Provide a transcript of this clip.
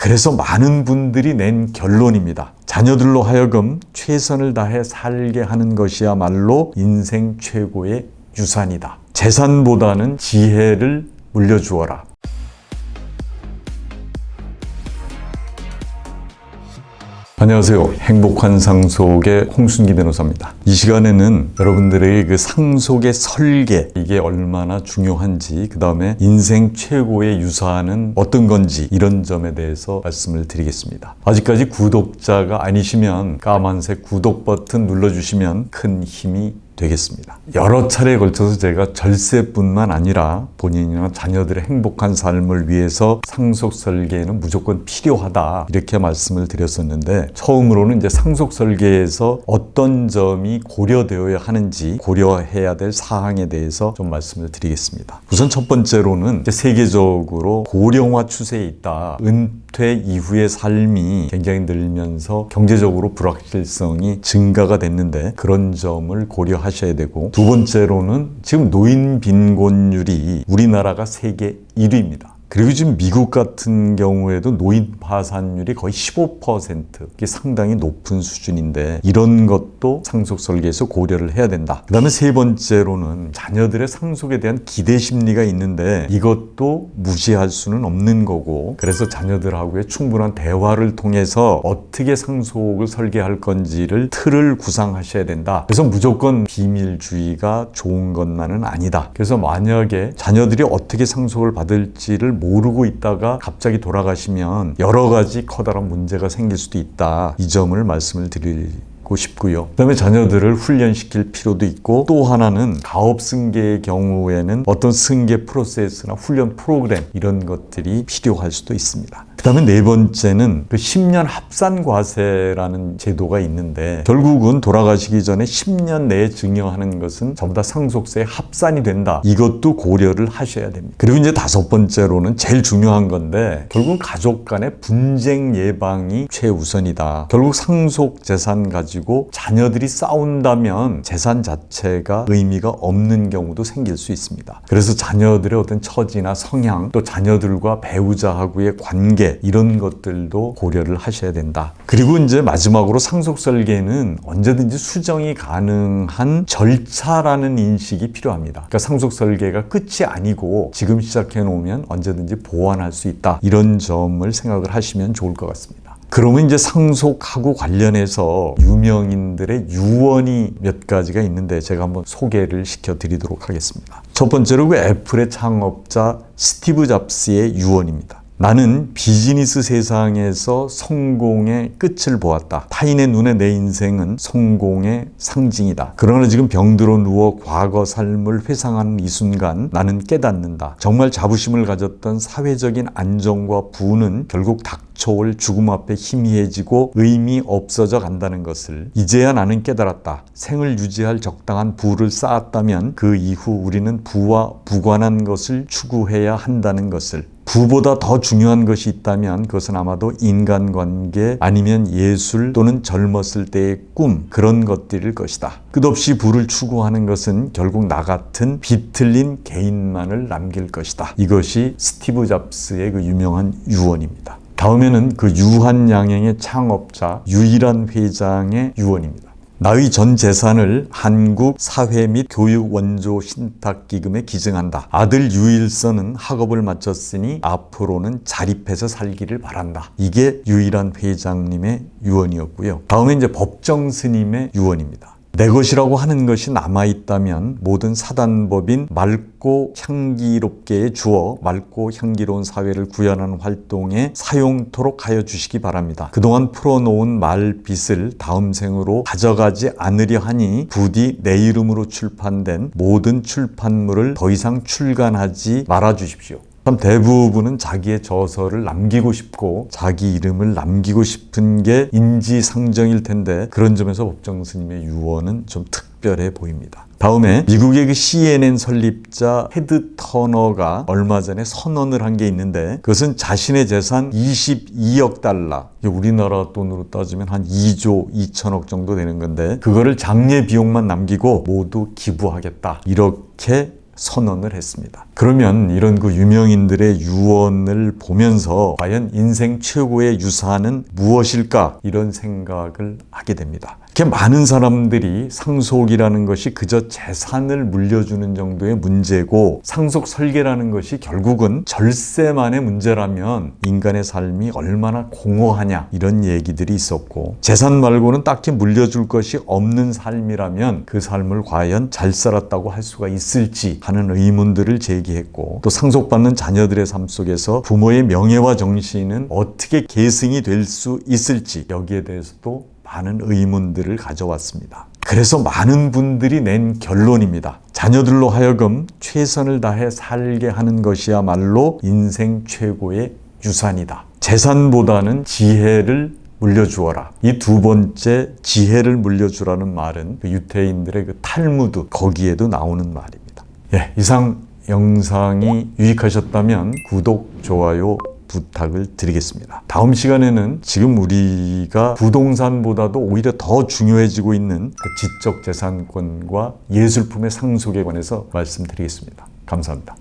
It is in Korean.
그래서 많은 분들이 낸 결론입니다. 자녀들로 하여금 최선을 다해 살게 하는 것이야말로 인생 최고의 유산이다. 재산보다는 지혜를 물려주어라. 안녕하세요. 행복한 상속의 홍순기 변호사입니다. 이 시간에는 여러분들에게 그 상속의 설계, 이게 얼마나 중요한지, 그 다음에 인생 최고의 유산은 어떤 건지, 이런 점에 대해서 말씀을 드리겠습니다. 아직까지 구독자가 아니시면 까만색 구독 버튼 눌러주시면 큰 힘이 되겠습니다. 여러 차례에 걸쳐서 제가 절세뿐만 아니라 본인이나 자녀들의 행복한 삶을 위해서 상속 설계는 무조건 필요하다, 이렇게 말씀을 드렸었는데, 처음으로는 이제 상속 설계에서 어떤 점이 고려되어야 하는지, 고려해야 될 사항에 대해서 좀 말씀을 드리겠습니다. 우선 첫 번째로는 이제 세계적으로 고령화 추세에 있다. 은퇴 이후의 삶이 굉장히 늘면서 경제적으로 불확실성이 증가가 됐는데, 그런 점을 고려하셔야 되고, 두 번째로는 지금 노인 빈곤율이 우리나라가 세계 1위입니다. 그리고 지금 미국 같은 경우에도 노인 파산율이 거의 15%, 이게 상당히 높은 수준인데, 이런 것도 상속 설계에서 고려를 해야 된다. 그 다음에 세 번째로는 자녀들의 상속에 대한 기대 심리가 있는데, 이것도 무시할 수는 없는 거고, 그래서 자녀들하고의 충분한 대화를 통해서 어떻게 상속을 설계할 건지를 틀을 구상하셔야 된다. 그래서 무조건 비밀주의가 좋은 것만은 아니다. 그래서 만약에 자녀들이 어떻게 상속을 받을지를 모르고 있다가 갑자기 돌아가시면 여러 가지 커다란 문제가 생길 수도 있다. 이 점을 말씀을 드리고 싶고요. 그 다음에 자녀들을 훈련시킬 필요도 있고, 또 하나는 가업 승계의 경우에는 어떤 승계 프로세스나 훈련 프로그램, 이런 것들이 필요할 수도 있습니다. 그 다음에 네 번째는 그 10년 합산과세라는 제도가 있는데, 결국은 돌아가시기 전에 10년 내에 증여하는 것은 전부 다 상속세에 합산이 된다. 이것도 고려를 하셔야 됩니다. 그리고 이제 다섯 번째로는 제일 중요한 건데, 결국 가족 간의 분쟁 예방이 최우선이다. 결국 상속 재산 가지고 자녀들이 싸운다면 재산 자체가 의미가 없는 경우도 생길 수 있습니다. 그래서 자녀들의 어떤 처지나 성향, 또 자녀들과 배우자하고의 관계, 이런 것들도 고려를 하셔야 된다. 그리고 이제 마지막으로 상속 설계는 언제든지 수정이 가능한 절차라는 인식이 필요합니다. 그러니까 상속 설계가 끝이 아니고 지금 시작해 놓으면 언제든지 보완할 수 있다. 이런 점을 생각을 하시면 좋을 것 같습니다. 그러면 이제 상속하고 관련해서 유명인들의 유언이 몇 가지가 있는데, 제가 한번 소개를 시켜드리도록 하겠습니다. 첫 번째로 그 애플의 창업자 스티브 잡스의 유언입니다. 나는 비즈니스 세상에서 성공의 끝을 보았다. 타인의 눈에 내 인생은 성공의 상징이다. 그러나 지금 병들어 누워 과거 삶을 회상하는 이 순간 나는 깨닫는다. 정말 자부심을 가졌던 사회적인 안정과 부는 결국 닥쳐올 죽음 앞에 희미해지고 의미 없어져 간다는 것을 이제야 나는 깨달았다. 생을 유지할 적당한 부를 쌓았다면 그 이후 우리는 부와 무관한 것을 추구해야 한다는 것을, 부보다 더 중요한 것이 있다면 그것은 아마도 인간관계, 아니면 예술, 또는 젊었을 때의 꿈, 그런 것들일 것이다. 끝없이 부를 추구하는 것은 결국 나 같은 비틀린 개인만을 남길 것이다. 이것이 스티브 잡스의 그 유명한 유언입니다. 다음에는 그 유한양행의 창업자 유일한 회장의 유언입니다. 나의 전 재산을 한국 사회 및 교육 원조 신탁기금에 기증한다. 아들 유일선은 학업을 마쳤으니 앞으로는 자립해서 살기를 바란다. 이게 유일한 회장님의 유언이었고요. 다음에 이제 법정 스님의 유언입니다. 내 것이라고 하는 것이 남아있다면 모든 사단법인 맑고 향기롭게 주어 맑고 향기로운 사회를 구현하는 활동에 사용토록 하여 주시기 바랍니다. 그동안 풀어놓은 말빚을 다음 생으로 가져가지 않으려 하니 부디 내 이름으로 출판된 모든 출판물을 더 이상 출간하지 말아 주십시오. 참 대부분은 자기의 저서를 남기고 싶고 자기 이름을 남기고 싶은 게 인지상정일 텐데, 그런 점에서 법정 스님의 유언은 좀 특별해 보입니다. 다음에 미국의 그 CNN 설립자 헤드 터너가 얼마 전에 선언을 한 게 있는데, 그것은 자신의 재산 22억 달러, 우리나라 돈으로 따지면 한 2조 2천억 정도 되는 건데, 그거를 장례 비용만 남기고 모두 기부하겠다, 이렇게 선언을 했습니다. 그러면 이런 그 유명인들의 유언을 보면서 과연 인생 최고의 유산은 무엇일까? 이런 생각을 하게 됩니다. 이렇게 많은 사람들이 상속이라는 것이 그저 재산을 물려주는 정도의 문제고 상속 설계라는 것이 결국은 절세만의 문제라면 인간의 삶이 얼마나 공허하냐 이런 얘기들이 있었고 재산 말고는 딱히 물려줄 것이 없는 삶이라면 그 삶을 과연 잘 살았다고 할 수가 있을지 하는 의문들을 제기했고 또 상속받는 자녀들의 삶 속에서 부모의 명예와 정신은 어떻게 계승이 될 수 있을지 여기에 대해서도 많은 의문들을 가져왔습니다. 그래서 많은 분들이 낸 결론입니다. 자녀들로 하여금 최선을 다해 살게 하는 것이야말로 인생 최고의 유산이다. 재산보다는 지혜를 물려주어라. 이 두 번째 지혜를 물려주라는 말은 그 유대인들의 그 탈무드 거기에도 나오는 말입니다. 이상 영상이 유익하셨다면 구독, 좋아요 부탁을 드리겠습니다. 다음 시간에는 지금 우리가 부동산보다도 오히려 더 중요해지고 있는 그 지적재산권과 예술품의 상속에 관해서 말씀드리겠습니다. 감사합니다.